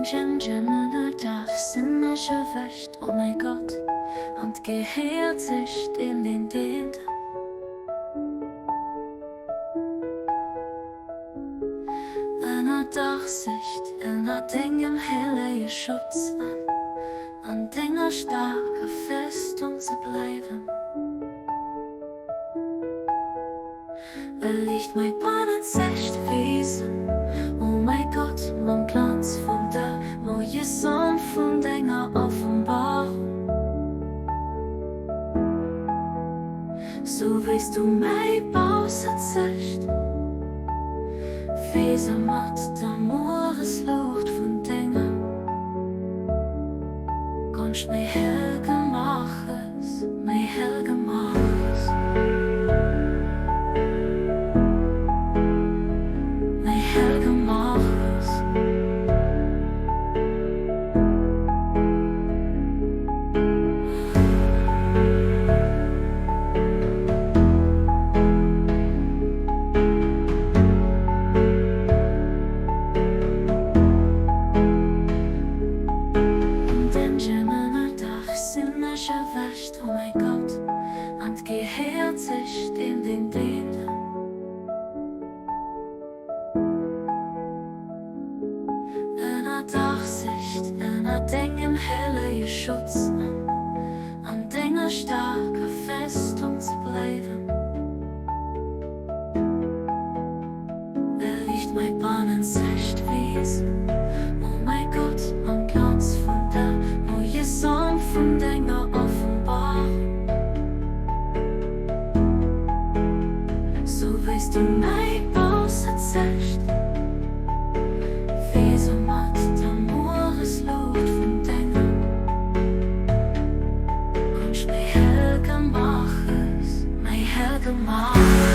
Gjengjennende der sinne sjøførst, oh my god, und gehört sich in den Wind. Einer Durchsicht, einer Dingen helle Schutz an Dinge starke Festung zu bleiben. Will ich mein Bahnen echt wiesen, oh mein Gott, mein Glanz von der neue Sonne von Dinger Offenbarung. So willst du mein Baus erzählt, Fese macht der Mooreslucht von Dingen. Konst mir hell gemachtes, mir hell gemachtes. Oh mein Gott, und gehört sich in den Wind. Einer Durchsicht, einer Dingen helle Schutz an Dinge starke Festung zu bleiben. Will ich mein Bahnen echt wiesen, oh mein Gott, mein Glanz von der neue Sonne von Dinge Offenbarung. So willst du mein Baus erzählt, Fese macht der Mooresluft von Dingen. Konst mir hell gemachtes, mir hell gemachtes.